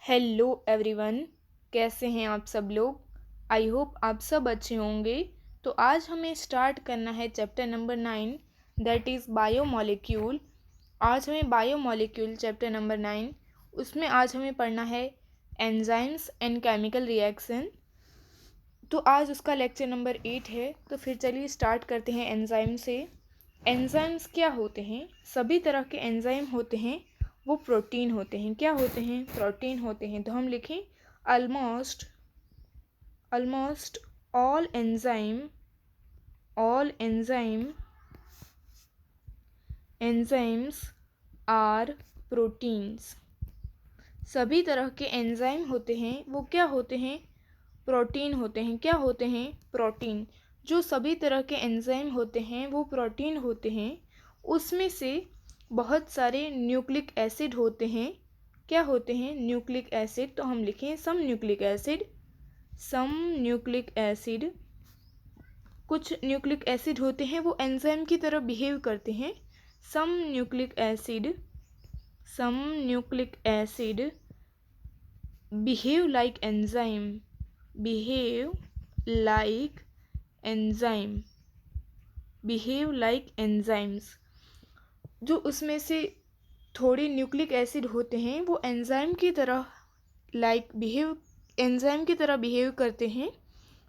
Hello everyone, कैसे हैं आप सब लोग। आई होप आप सब अच्छे होंगे। तो आज हमें स्टार्ट करना है chapter number 9, that is biomolecule. आज हमें बायोमोलिक्यूल चैप्टर नंबर 9, उसमें आज हमें पढ़ना है एंजाइम्स एंड केमिकल रिएक्शन। तो आज उसका लेक्चर नंबर 8 है। तो फिर चलिए स्टार्ट करते हैं एंजाइम से। एंजाइम्स क्या होते हैं? सभी तरह के एंजाइम होते हैं, वो प्रोटीन होते हैं। क्या होते हैं? प्रोटीन होते हैं। तो हम लिखें almost all enzymes are proteins. सभी तरह के एंजाइम होते हैं, वो क्या होते हैं? प्रोटीन होते हैं। क्या होते हैं? प्रोटीन। जो सभी तरह के एंजाइम होते हैं वो प्रोटीन होते हैं। उसमें से बहुत सारे न्यूक्लिक एसिड होते हैं। क्या होते हैं? Nucleic acid. तो हम लिखें सम न्यूक्लिक एसिड। कुछ न्यूक्लिक एसिड होते हैं वो एंजाइम की तरह बिहेव करते हैं। Some nucleic acid behave like enzymes। जो उसमें से थोड़े न्यूक्लिक एसिड होते हैं वो एंजाइम की तरह बिहेव करते हैं।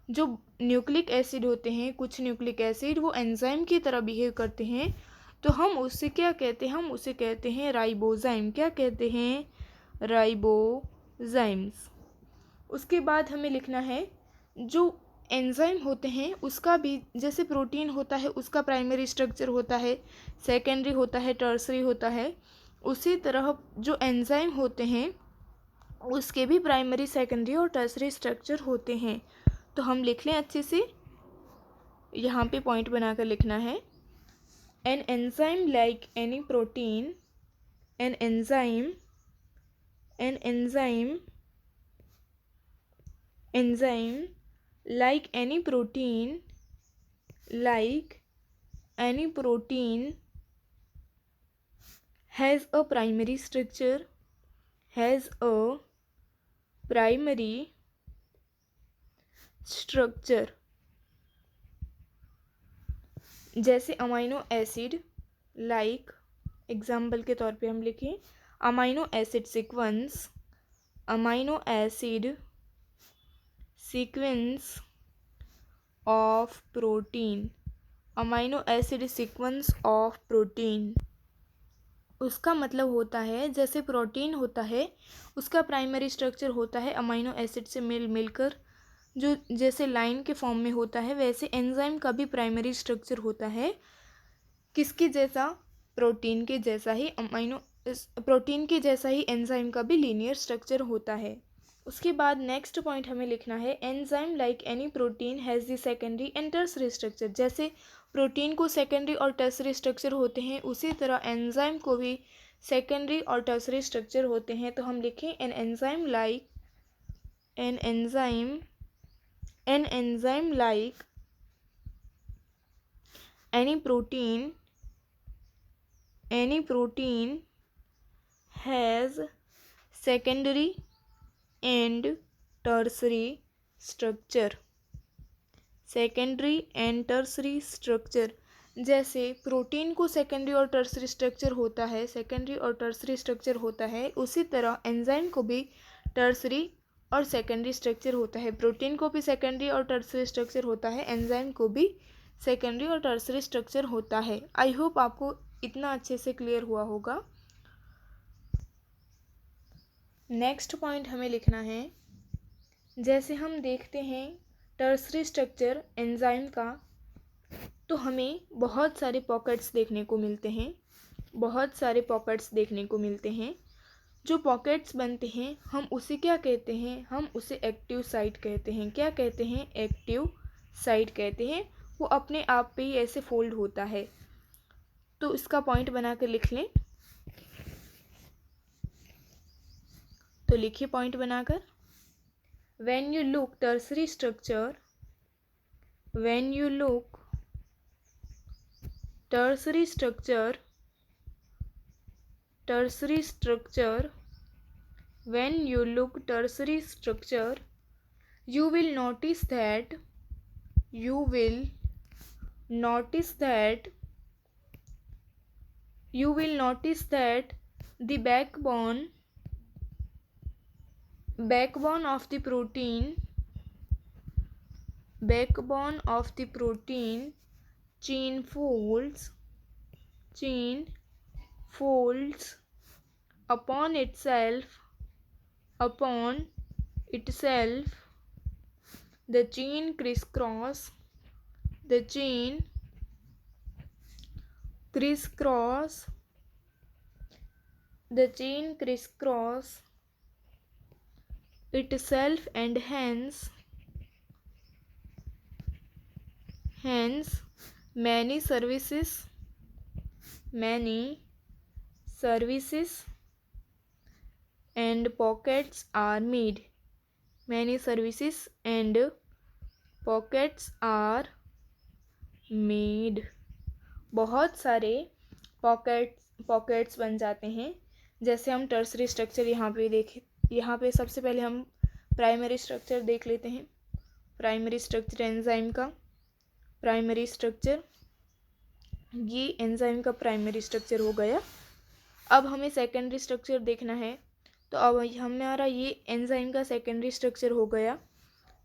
जो न्यूक्लिक एसिड होते हैं, कुछ न्यूक्लिक एसिड वो एंजाइम की तरह बिहेव करते हैं। तो हम उससे क्या कहते हैं? हम उसे कहते हैं राइबोजाइम। क्या कहते हैं? राइबोजाइम्स। उसके बाद हमें लिखना है जो एंजाइम होते हैं उसका भी, जैसे प्रोटीन होता है उसका प्राइमरी स्ट्रक्चर होता है, सेकेंडरी होता है, टर्सरी होता है। उसी तरह जो एंजाइम होते हैं उसके भी प्राइमरी, सेकेंडरी और टर्सरी स्ट्रक्चर होते हैं। तो हम लिख लें अच्छे से, यहाँ पे पॉइंट बनाकर लिखना है। An enzyme like any protein an enzyme like any protein has a primary structure जैसे अमाइनो एसिड, लाइक एग्जाम्पल के तौर पे हम लिखें amino acid sequence of protein. Amino acid sequence of protein, उसका मतलब होता है जैसे प्रोटीन होता है उसका प्राइमरी स्ट्रक्चर होता है अमाइनो एसिड से मिलकर जो जैसे लाइन के फॉर्म में होता है, वैसे एंजाइम का भी प्राइमरी स्ट्रक्चर होता है किसके जैसा? प्रोटीन के जैसा ही एंजाइम का भी लीनियर स्ट्रक्चर होता है। उसके बाद नेक्स्ट पॉइंट हमें लिखना है enzyme like any protein has the secondary and tertiary structure. जैसे प्रोटीन को सेकेंडरी और टर्सरी स्ट्रक्चर होते हैं उसी तरह एंजाइम को भी सेकेंडरी और टर्सरी स्ट्रक्चर होते हैं। तो हम लिखें an enzyme like any protein has secondary and tertiary structure। जैसे प्रोटीन को सेकेंडरी और टर्सरी स्ट्रक्चर होता है, उसी तरह एंजाइम को भी टर्सरी और सेकेंडरी स्ट्रक्चर होता है। प्रोटीन को भी सेकेंडरी और टर्सरी स्ट्रक्चर होता है, एंजाइम को भी सेकेंडरी और टर्सरी स्ट्रक्चर होता है। आई होप आपको इतना अच्छे से क्लियर हुआ होगा। नेक्स्ट पॉइंट हमें लिखना है, जैसे हम देखते हैं टर्सरी स्ट्रक्चर एंजाइम का, तो हमें बहुत सारे पॉकेट्स देखने को मिलते हैं। जो पॉकेट्स बनते हैं हम उसे क्या कहते हैं? हम उसे एक्टिव साइट कहते हैं। क्या कहते हैं? एक्टिव साइट कहते हैं। वो अपने आप पे ही ऐसे फोल्ड होता है। तो इसका पॉइंट बनाकर लिख लें। तो लिखिए पॉइंट बनाकर, when you look tertiary structure when you look tertiary structure, you will notice that you will notice that you will notice that the backbone of the protein chain folds upon itself. The chain crisscross itself, and hence many services and pockets are made. Many services and pockets are made. बहुत सारे pockets बन जाते हैं. जैसे हम tertiary structure यहाँ पे देखें, यहाँ पे सबसे पहले हम प्राइमरी स्ट्रक्चर देख लेते हैं. प्राइमरी स्ट्रक्चर एंजाइम का प्राइमरी स्ट्रक्चर, ये एंजाइम का प्राइमरी स्ट्रक्चर हो गया. अब हमें सेकेंडरी स्ट्रक्चर देखना है, तो अब हमारा ये एंजाइम का सेकेंडरी स्ट्रक्चर हो गया.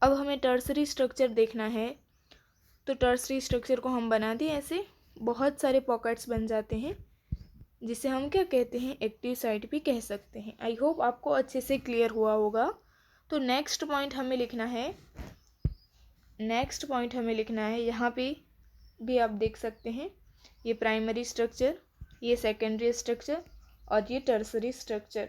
अब हमें टर्सरी स्ट्रक्चर देखना है, तो टर्सरी स्ट्रक्चर को हम बना दें. ऐसे बहुत सारे पॉकेट्स बन जाते हैं, जिसे हम क्या कहते हैं, एक्टिव साइट भी कह सकते हैं. आई होप आपको अच्छे से क्लियर हुआ होगा. तो नेक्स्ट पॉइंट हमें लिखना है यहाँ पे भी आप देख सकते हैं, ये प्राइमरी स्ट्रक्चर, ये सेकेंडरी स्ट्रक्चर और ये टर्सरी स्ट्रक्चर.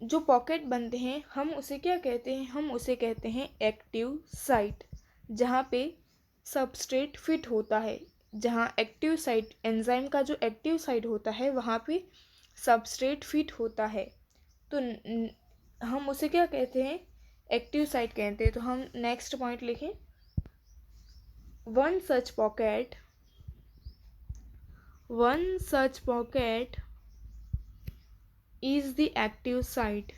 जो पॉकेट बनते हैं हम उसे क्या कहते हैं, हम उसे कहते हैं एक्टिव साइट. जहाँ पे सबस्ट्रेट फिट होता है, जहाँ एक्टिव साइट एंजाइम का जो एक्टिव साइट होता है वहाँ पे सबस्ट्रेट फिट होता है, तो हम उसे क्या कहते हैं, एक्टिव साइट कहते हैं. तो हम नेक्स्ट पॉइंट लिखें, one such pocket is the active site.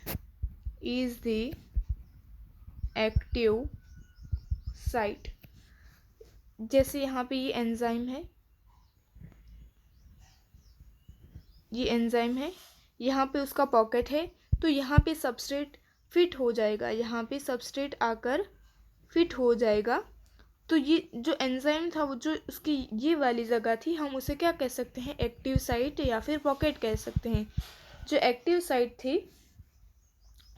जैसे यहाँ पे ये एंजाइम है, यहाँ पे उसका पॉकेट है, तो यहाँ पे सबस्ट्रेट फिट हो जाएगा, यहाँ पे सबस्ट्रेट आकर फिट हो जाएगा. तो ये जो एंजाइम था, वो जो उसकी ये वाली जगह थी, हम उसे क्या कह सकते हैं, एक्टिव साइट या फिर पॉकेट कह सकते हैं. जो एक्टिव साइट थी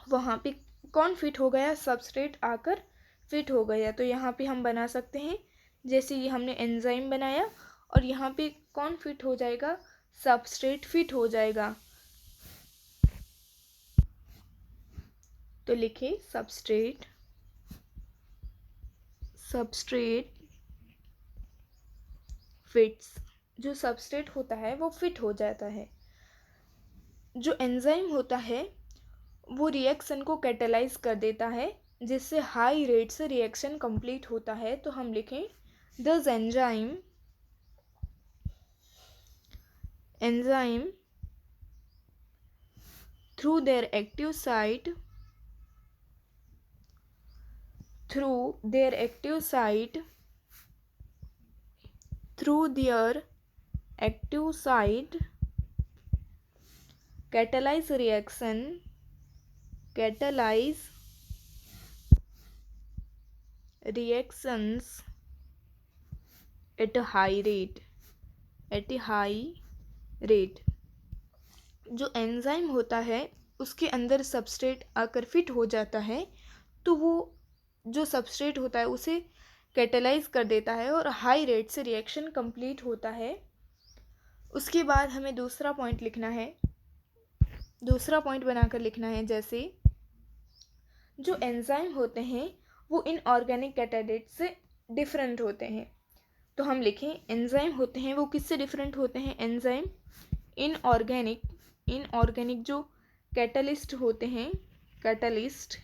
वहाँ पे कौन फिट हो गया, सबस्ट्रेट आकर फिट हो गया. तो यहाँ पे हम बना सकते हैं, जैसे ये हमने एंजाइम बनाया और यहाँ पे कौन फिट हो जाएगा, सबस्ट्रेट फिट हो जाएगा. तो लिखे सबस्ट्रेट फिट्स. जो सबस्ट्रेट होता है वो फिट हो जाता है. जो एंजाइम होता है वो रिएक्शन को कैटेलाइज कर देता है, जिससे हाई रेट से रिएक्शन कंप्लीट होता है. तो हम लिखें दस enzyme through their active site catalyze reactions at a high rate. जो एंजाइम होता है उसके अंदर सबस्ट्रेट आकर फिट हो जाता है, तो वो जो सबस्ट्रेट होता है उसे कैटेलाइज कर देता है और हाई रेट से रिएक्शन कंप्लीट होता है. उसके बाद हमें दूसरा पॉइंट बनाकर लिखना है. जैसे जो एंजाइम होते हैं वो इनऑर्गेनिक कैटालिस्ट से डिफरेंट होते हैं. तो हम लिखें एंजाइम होते हैं वो किससे डिफरेंट होते हैं, एंजाइम इनऑर्गेनिक जो कैटालिस्ट होते हैं, कैटालिस्ट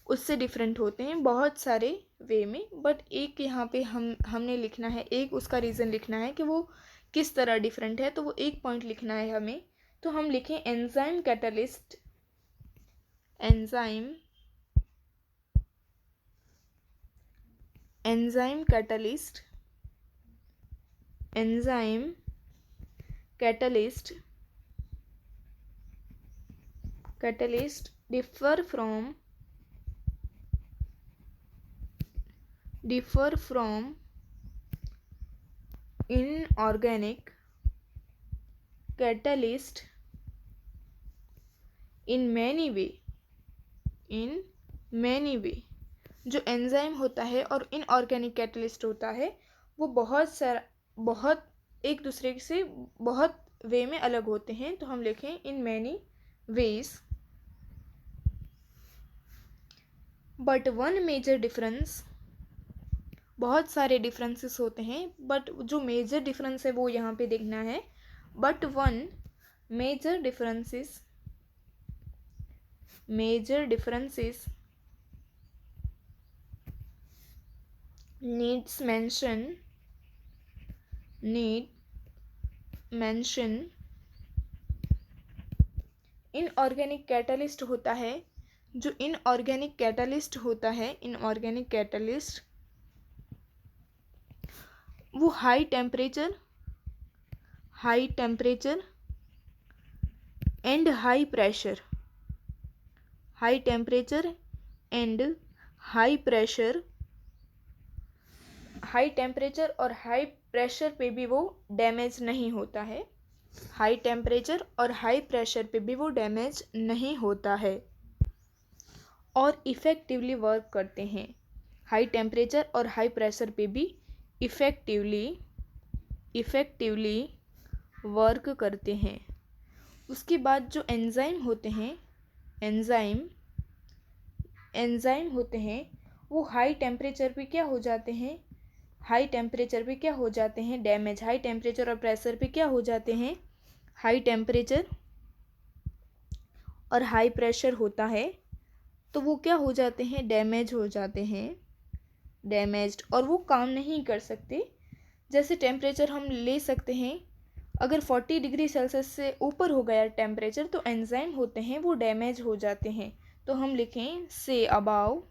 उससे डिफरेंट होते हैं बहुत सारे वे में. बट एक यहाँ पे हमने लिखना है, एक उसका रीज़न लिखना है कि वो किस तरह डिफरेंट है, तो वो एक पॉइंट लिखना है हमें. तो हम लिखें enzyme catalyst enzyme catalyst differ from inorganic catalyst in many way। जो एंजाइम होता है और इनऑर्गेनिक कैटलिस्ट होता है वो बहुत एक दूसरे से बहुत वे में अलग होते हैं। तो हम लिखें in many ways, but one major difference, बहुत सारे डिफरेंसेस होते हैं बट जो मेजर डिफरेंस है वो यहाँ पे देखना है। But one major differences needs mention inorganic catalyst होता है। जो इनऑर्गेनिक कैटलिस्ट होता है, इनऑर्गेनिक कैटलिस्ट वो high temperature and high pressure, high temperature and high pressure, high temperature और हाई प्रेशर पे भी वो डैमेज नहीं होता है। हाई टेम्परेचर और हाई प्रेशर पे भी वो डैमेज नहीं होता है और इफ़ेक्टिवली वर्क करते हैं। हाई टेम्परेचर और हाई प्रेशर पे भी इफ़ेक्टिवली वर्क करते हैं। उसके बाद जो एंजाइम होते हैं, एंजाइम होते हैं वो हाई टेम्परेचर पे क्या हो जाते हैं, डैमेज। हाई टेम्परेचर और प्रेशर पे क्या हो जाते हैं, हाई टेम्परेचर और हाई प्रेशर होता है तो वो क्या हो जाते हैं, डैमेज हो जाते हैं, डैमेज्ड, और वो काम नहीं कर सकते। जैसे टेम्परेचर हम ले सकते हैं, अगर 40 डिग्री सेल्सियस से ऊपर हो गया टेम्परेचर तो एंजाइम होते हैं वो डैमेज हो जाते हैं। तो हम लिखें से above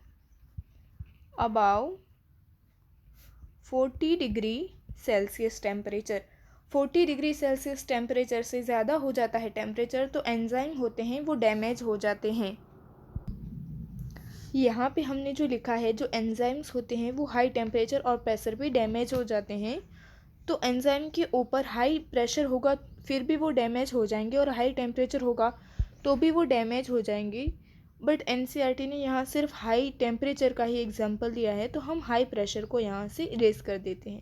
40 degree Celsius temperature. 40 degree Celsius temperature से ज़्यादा हो जाता है टेम्परेचर तो एंजाइम होते हैं वो डैमेज हो जाते हैं। यहाँ पे हमने जो लिखा है, जो एंजाइम्स होते हैं वो हाई टेम्परेचर और प्रेशर पे डैमेज हो जाते हैं। तो एंजाइम के ऊपर हाई प्रेशर होगा फिर भी वो डैमेज हो जाएंगे और हाई टेम्परेचर होगा तो भी वो डैमेज हो जाएंगे। बट एनसीईआरटी ने यहाँ सिर्फ हाई टेम्परेचर का ही एग्जांपल दिया है तो हम हाई प्रेशर को यहाँ से इरेज कर देते हैं।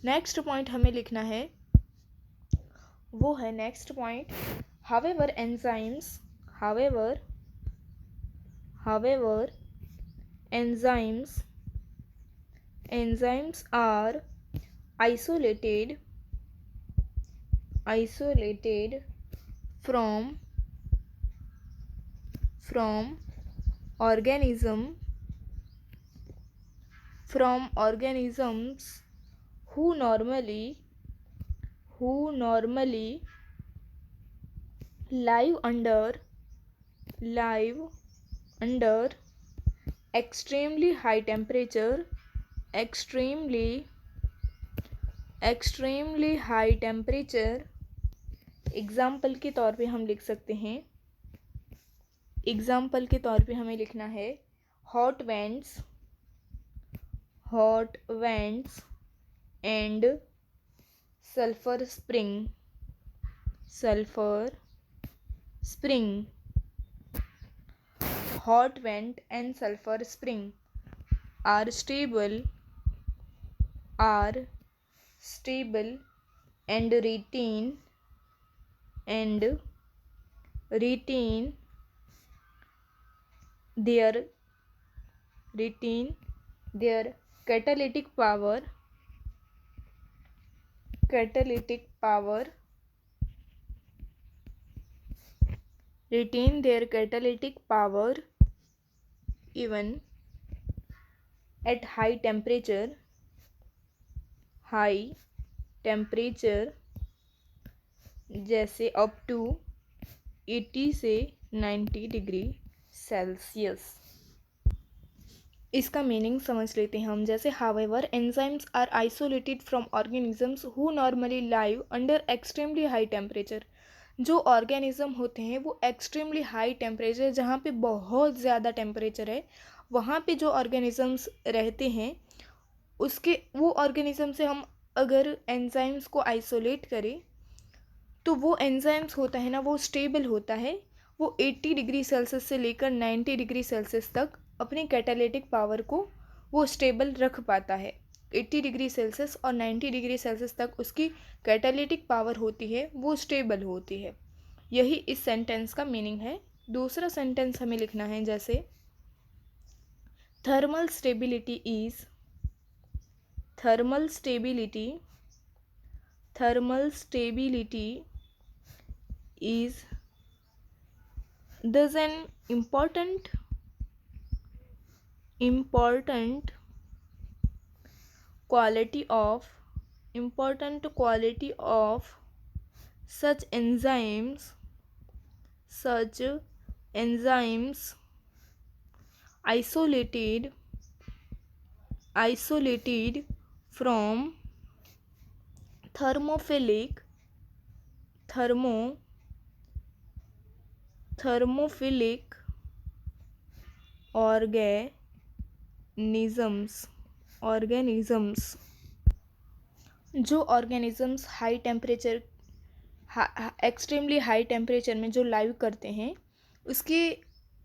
नेक्स्ट पॉइंट हमें लिखना है वो है next point, however enzymes are isolated from organisms who normally live under extremely high temperature, example के तौर पे हम लिख सकते हैं, एग्जाम्पल के तौर पे हमें लिखना है hot vents and sulphur spring. Hot went and sulphur spring are stable and retain their catalytic power even at high temperature जैसे अप टू 80 से 90 डिग्री सेल्सियस। इसका मीनिंग समझ लेते हैं हम। जैसे however enzymes are isolated from organisms who normally live under extremely high temperature. जो organism होते हैं वो एक्सट्रीमली हाई टेम्परेचर, जहाँ पे बहुत ज़्यादा टेम्परेचर है, वहाँ पे जो ऑर्गेनिजम्स रहते हैं उसके वो ऑर्गेनिज्म से हम अगर एंजाइम्स को आइसोलेट करें तो वो एंजाइम्स होता है ना, वो स्टेबल होता है। वो 80 डिग्री सेल्सियस से लेकर 90 डिग्री सेल्सियस तक अपनी कैटालिटिक पावर को वो स्टेबल रख पाता है। 80 डिग्री सेल्सियस और 90 डिग्री सेल्सियस तक उसकी कैटालिटिक पावर होती है, वो स्टेबल होती है। यही इस सेंटेंस का मीनिंग है। दूसरा सेंटेंस हमें लिखना है, जैसे thermal stability is, thermal stability, thermal stability is thus an important quality of such enzymes isolated from thermophilic organisms। जो organisms high temperature, extremely high temperature में जो लाइव करते हैं,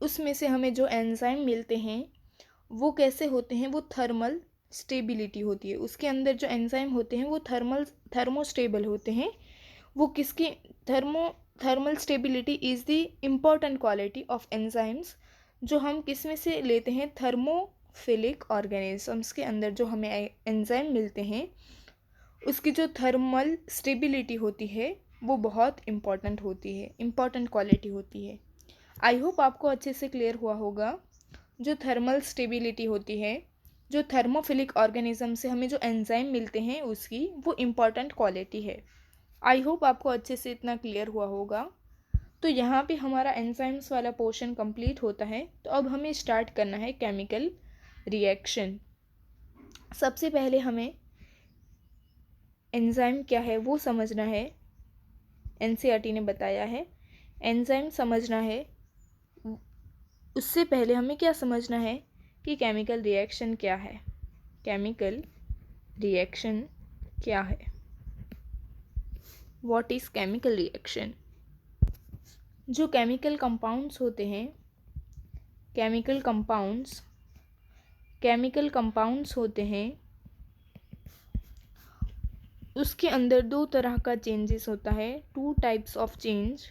उसमें से हमें जो एंजाइम मिलते हैं वो कैसे होते हैं, वो थर्मल स्टेबिलिटी होती है। उसके अंदर जो एंजाइम होते हैं वो थर्मोस्टेबल होते हैं। वो किसकी thermal stability is the important quality of enzymes, जो हम किस में से लेते हैं, थर्मोफिलिक ऑर्गेनिजम्स के अंदर जो हमें एंजाइम मिलते हैं उसकी जो थर्मल स्टेबिलिटी होती है वो बहुत इम्पॉर्टेंट होती है, इम्पॉर्टेंट क्वालिटी होती है। आई होप आपको अच्छे से क्लियर हुआ होगा। जो थर्मल स्टेबिलिटी होती है, जो थर्मोफिलिक ऑर्गेनिज्म से हमें जो एंजाइम मिलते हैं उसकी वो इम्पॉर्टेंट क्वालिटी है। आई होप आपको अच्छे से इतना क्लियर हुआ होगा। तो यहाँ पे हमारा एंजाइम्स वाला पोर्शन कंप्लीट होता है। तो अब हमें स्टार्ट करना है केमिकल रिएक्शन। सबसे पहले हमें एंजाइम क्या है वो समझना है। एनसीईआरटी ने बताया है एंजाइम समझना है। उससे पहले हमें क्या समझना है कि केमिकल रिएक्शन क्या है। केमिकल रिएक्शन क्या है? What is chemical reaction? जो केमिकल कंपाउंड्स होते हैं, केमिकल कंपाउंड्स होते हैं, उसके अंदर दो तरह का चेंजेस होता है। टू टाइप्स ऑफ चेंज,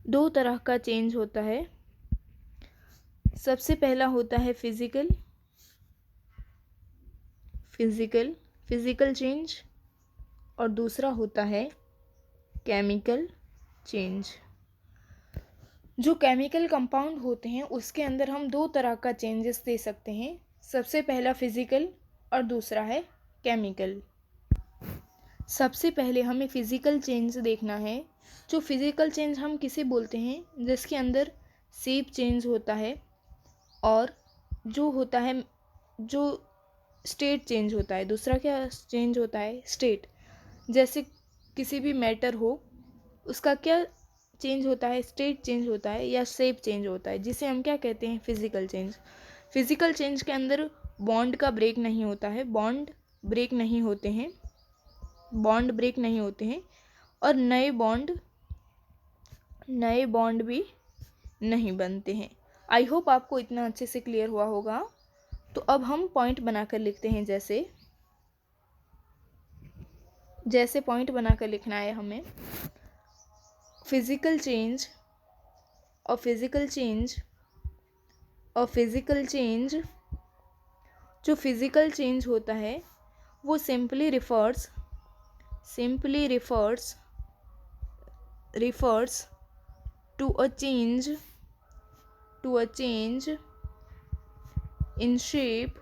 दो तरह का चेंज होता है। सबसे पहला होता है फिजिकल चेंज और दूसरा होता है केमिकल चेंज। जो केमिकल कंपाउंड होते हैं उसके अंदर हम दो तरह का चेंजेस दे सकते हैं। सबसे पहला फिजिकल और दूसरा है केमिकल। सबसे पहले हमें फिजिकल चेंज देखना है। जो फिजिकल चेंज हम किसे बोलते हैं, जिसके अंदर शेप चेंज होता है और जो होता है, जो स्टेट चेंज होता है। दूसरा क्या चेंज होता है? स्टेट। जैसे किसी भी मैटर हो उसका क्या चेंज होता है? स्टेट चेंज होता है या शेप चेंज होता है, जिसे हम क्या कहते हैं? Physical change. फिजिकल चेंज के अंदर बॉन्ड का ब्रेक नहीं होता है, बॉन्ड ब्रेक नहीं होते हैं और नए बॉन्ड भी नहीं बनते हैं। आई होप आपको इतना अच्छे से क्लियर हुआ होगा। तो अब हम पॉइंट बनाकर लिखते हैं। जैसे पॉइंट बनाकर लिखना है हमें। फिजिकल चेंज जो फिजिकल चेंज होता है वो simply refers to a change in shape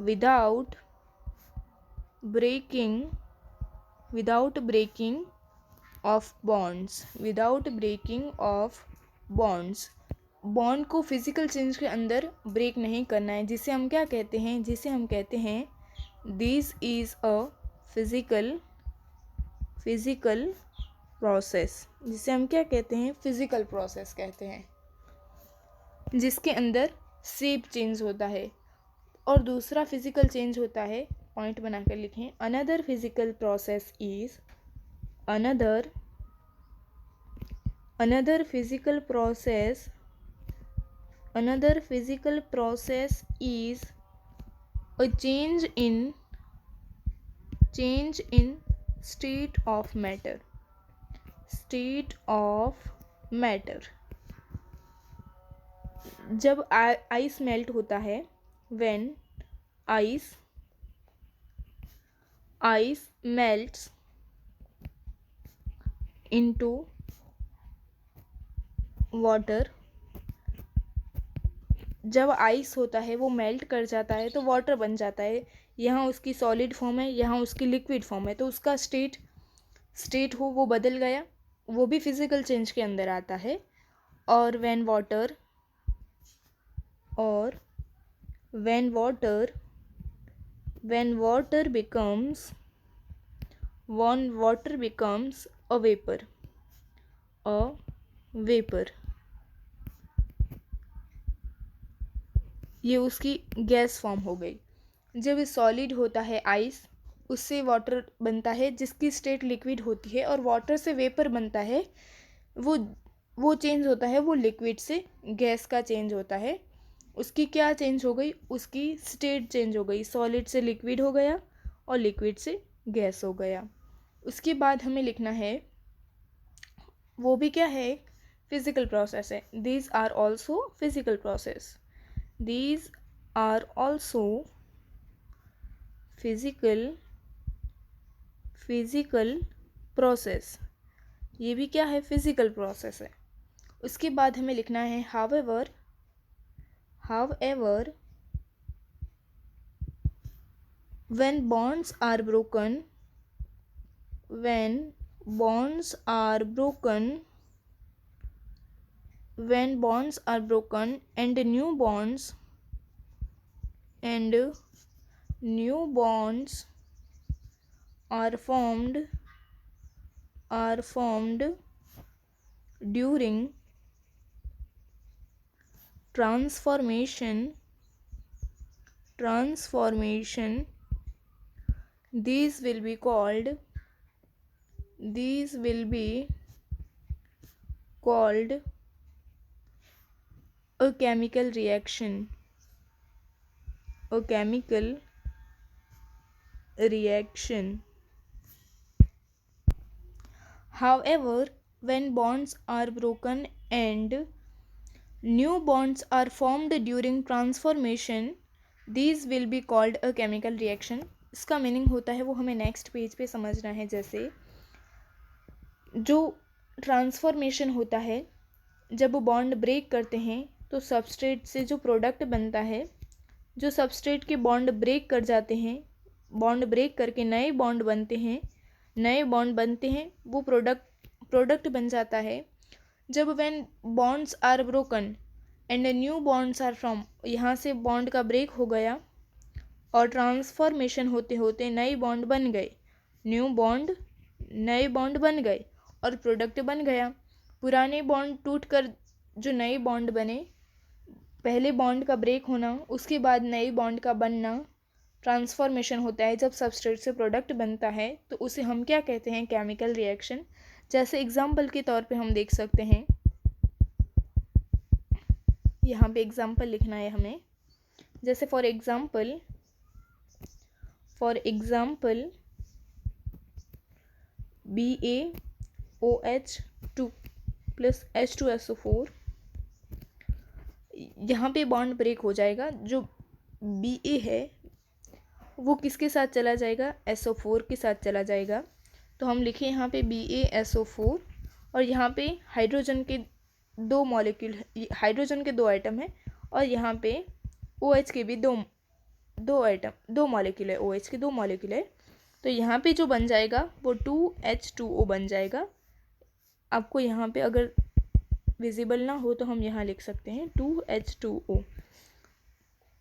without breaking of bonds, without breaking of bonds. Bond को फिजिकल चेंज के अंदर ब्रेक नहीं करना है, जिसे हम क्या कहते हैं, जिसे हम कहते हैं this is a physical process, जिसे हम क्या कहते हैं, फिजिकल प्रोसेस कहते हैं, जिसके अंदर शेप चेंज होता है। और दूसरा फिजिकल चेंज होता है, पॉइंट बनाकर लिखें, another physical process is another physical process is a change in state of matter. जब आइस मेल्ट होता है, when ice melts into water, जब आइस होता है वो मेल्ट कर जाता है तो वाटर बन जाता है। यहाँ उसकी सॉलिड फॉर्म है, यहाँ उसकी लिक्विड फॉर्म है, तो उसका स्टेट हो वो बदल गया, वो भी फिजिकल चेंज के अंदर आता है। और when water becomes a vapor, ये उसकी गैस फॉर्म हो गई। जब सॉलिड होता है आइस, उससे वाटर बनता है जिसकी स्टेट लिक्विड होती है, और वाटर से वेपर बनता है, वो चेंज होता है, वो लिक्विड से गैस का चेंज होता है। उसकी क्या चेंज हो गई, उसकी स्टेट चेंज हो गई, सॉलिड से लिक्विड हो गया और लिक्विड से गैस हो गया। उसके बाद हमें लिखना है, वो भी क्या है, फिजिकल प्रोसेस है। These are also physical process, these are also physical process, ये भी क्या है, फिजिकल प्रोसेस है। उसके बाद हमें लिखना है however when bonds are broken and new bonds are formed during transformation, these will be called a chemical reaction. However, when bonds are broken and new bonds are formed during transformation, these will be called a chemical reaction. इसका meaning होता है वो हमें next page पे समझना है। जैसे जो ट्रांसफॉर्मेशन होता है, जब वो बॉन्ड ब्रेक करते हैं तो सबस्ट्रेट से जो प्रोडक्ट बनता है, जो सबस्ट्रेट के बॉन्ड ब्रेक कर जाते हैं, बॉन्ड ब्रेक करके नए बॉन्ड बनते हैं, वो प्रोडक्ट बन जाता है। जब when bonds are broken and new bonds are from, यहाँ से बॉन्ड का ब्रेक हो गया और ट्रांसफॉर्मेशन होते होते नए बॉन्ड बन गए, नए बॉन्ड बन गए और प्रोडक्ट बन गया। पुराने बॉन्ड टूटकर जो नए बॉन्ड बने, पहले बॉन्ड का ब्रेक होना, उसके बाद नए बॉन्ड का बनना, ट्रांसफॉर्मेशन होता है जब सबस्ट्रेट से प्रोडक्ट बनता है, तो उसे हम क्या कहते हैं, केमिकल रिएक्शन। जैसे एग्जाम्पल के तौर पे हम देख सकते हैं, यहाँ पे एग्जाम्पल लिखना है हमें। जैसे for example BaOH2 plus H2SO4, यहाँ पे बॉन्ड ब्रेक हो जाएगा। जो Ba है वो किसके साथ चला जाएगा, SO4 के साथ चला जाएगा। तो हम लिखें यहाँ पे BaSO4, और यहाँ पे हाइड्रोजन के दो आइटम हैं, और यहाँ पे OH के भी दो मॉलिक्यूल है, OH के दो मॉलिक्यूल है। तो यहाँ पे जो बन जाएगा वो 2H2O बन जाएगा। आपको यहाँ पे अगर विजिबल ना हो तो हम यहाँ लिख सकते हैं 2H2O।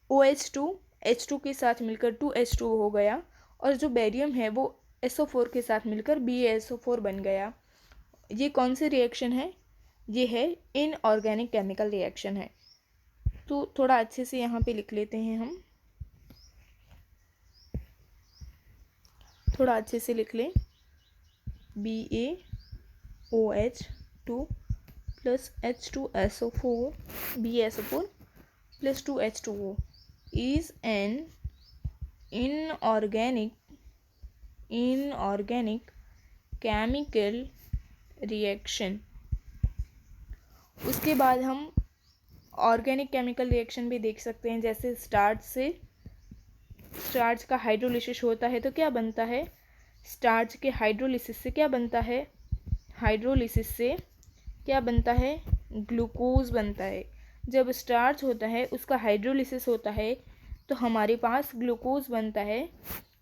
OH2 H2 के साथ मिलकर 2H2 हो गया, और जो बेरियम है वो SO4 के साथ मिलकर BaSO4 बन गया। ये कौन सी रिएक्शन है? ये है इनऑर्गेनिक केमिकल रिएक्शन है। तो थोड़ा अच्छे से यहाँ पे लिख लेते हैं हम, थोड़ा अच्छे से लिख लें। BaOH2 plus H2SO4 BaSO4 plus 2H2O is an inorganic chemical reaction। उसके बाद हम ऑर्गेनिक केमिकल रिएक्शन भी देख सकते हैं, जैसे स्टार्च का हाइड्रोलिसिस होता है तो क्या बनता है? स्टार्च के हाइड्रोलिसिस से क्या बनता है? हाइड्रोलिसिस से क्या बनता है? ग्लूकोज बनता है। जब स्टार्च होता है उसका हाइड्रोलिसिस होता है तो हमारे पास ग्लूकोज बनता है।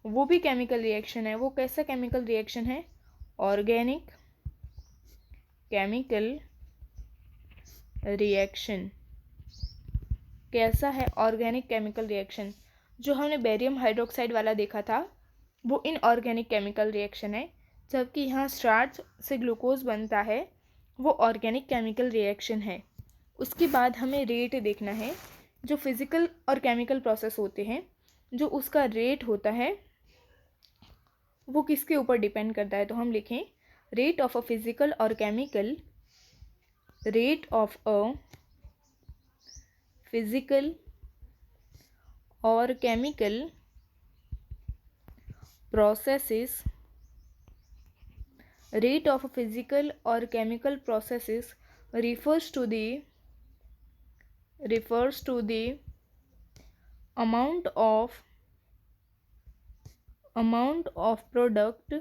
वो भी केमिकल रिएक्शन है। वो कैसा केमिकल रिएक्शन है? Organic chemical reaction. कैसा है ऑर्गेनिक केमिकल रिएक्शन? जो हमने बेरियम हाइड्रोक्साइड वाला देखा था वो इनऑर्गेनिक केमिकल रिएक्शन है, जबकि यहाँ स्टार्च से ग्लूकोज बनता है, वो ऑर्गेनिक केमिकल रिएक्शन है। उसके बाद हमें रेट देखना है। जो फिज़िकल और केमिकल प्रोसेस होते हैं, जो उसका रेट होता है वो किसके ऊपर डिपेंड करता है? तो हम लिखें रेट ऑफ अ फिज़िकल और chemical, rate of a physical और chemical processes, rate of physical or chemical processes refers to the amount of product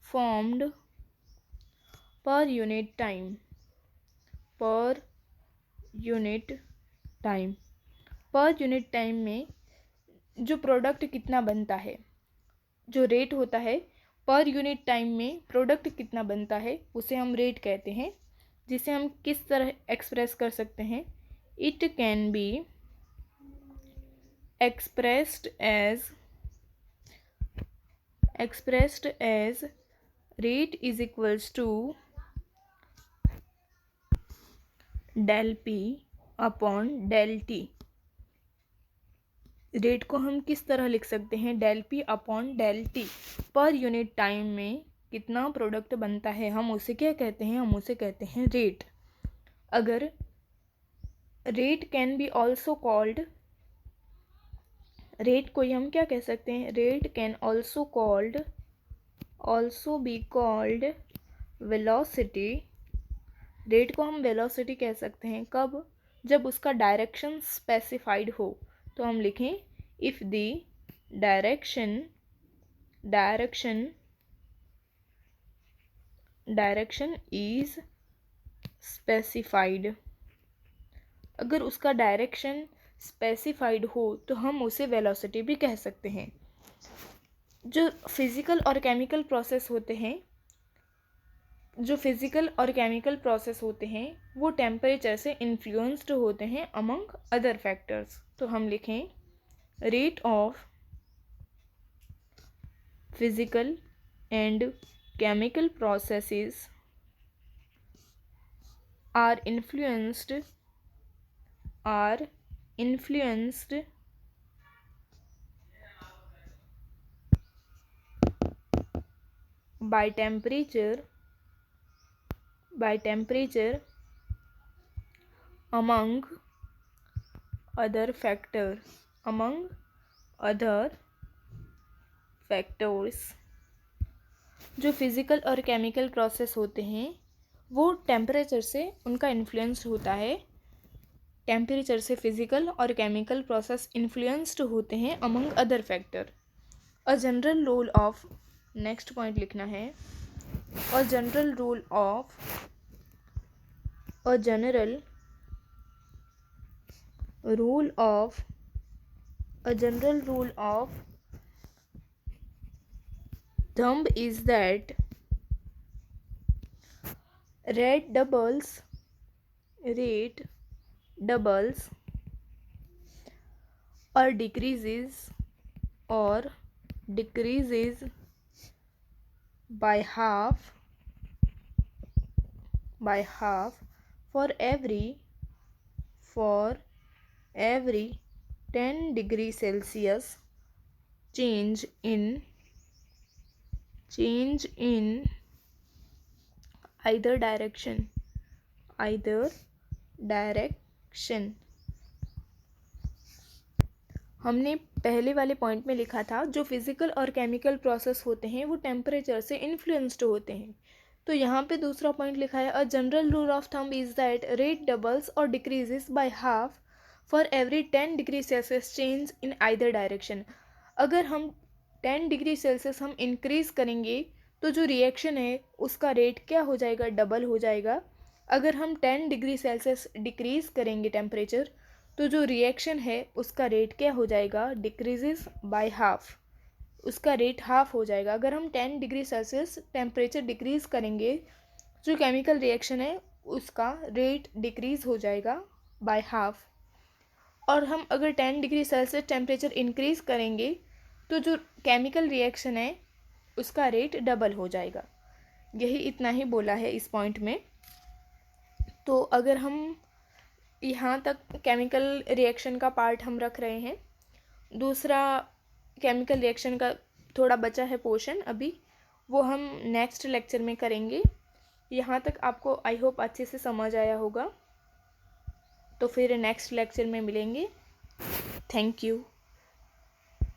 formed per unit time, per unit time में जो product कितना बनता है, जो rate होता है पर यूनिट टाइम में प्रोडक्ट कितना बनता है उसे हम रेट कहते हैं, जिसे हम किस तरह एक्सप्रेस कर सकते हैं? It can be expressed as rate is equals to del P upon del T। Rate को हम किस तरह लिख सकते हैं? del P upon del T। Per unit time में कितना प्रोडक्ट बनता है हम उसे क्या कहते हैं? हम उसे कहते हैं रेट। अगर rate can be also called, rate को हम क्या कह सकते हैं? Rate can also be called velocity. Rate को हम वेलोसिटी कह सकते हैं कब? जब उसका डायरेक्शन स्पेसिफाइड हो। तो हम लिखें if the direction is specified. अगर उसका डायरेक्शन स्पेसिफाइड हो तो हम उसे वेलोसिटी भी कह सकते हैं। जो फिज़िकल और केमिकल प्रोसेस होते हैं वो टेम्परेचर से इन्फ्लुएंस्ड होते हैं अमंग अदर फैक्टर्स। तो हम लिखें rate of physical and chemical processes are influenced by temperature among other factors। जो फिज़िकल और केमिकल प्रोसेस होते हैं वो टेम्परेचर से उनका इन्फ्लुएंस होता है। टेम्परेचर से फिज़िकल और केमिकल प्रोसेस इन्फ्लुएंस्ड होते हैं among other factor. A general rule of, next point लिखना है, a general rule of thumb is that rate doubles or decreases by half for every 10 degrees Celsius change in either direction. हमने पहले वाले point में लिखा था जो physical और केमिकल प्रोसेस होते हैं वो टेम्परेचर से इन्फ्लुएंस्ड होते हैं। तो यहाँ पे दूसरा पॉइंट लिखा है a general rule of thumb is that rate doubles or decreases by half for every 10 degree Celsius change in either direction. अगर हम 10 डिग्री सेल्सियस हम इंक्रीज करेंगे तो जो रिएक्शन है उसका रेट क्या हो जाएगा, डबल हो जाएगा। अगर हम 10 डिग्री सेल्सियस डिक्रीज करेंगे टेम्परेचर तो जो रिएक्शन है उसका रेट क्या हो जाएगा, डिक्रीजेस बाय हाफ, उसका रेट हाफ हो जाएगा। अगर हम 10 डिग्री सेल्सियस टेम्परेचर डिक्रीज़ करेंगे जो केमिकल रिएक्शन है उसका रेट डिक्रीज़ हो जाएगा बाय हाफ। और हम अगर 10 डिग्री सेल्सियस टेम्परेचर इंक्रीज़ करेंगे तो जो केमिकल रिएक्शन है उसका रेट डबल हो जाएगा। यही इतना ही बोला है इस पॉइंट में। तो अगर हम यहाँ तक केमिकल रिएक्शन का पार्ट हम रख रहे हैं, दूसरा केमिकल रिएक्शन का थोड़ा बचा है पोर्शन अभी, वो हम नेक्स्ट लेक्चर में करेंगे। यहाँ तक आपको आई होप अच्छे से समझ आया होगा। तो फिर नेक्स्ट लेक्चर में मिलेंगे। Thank you.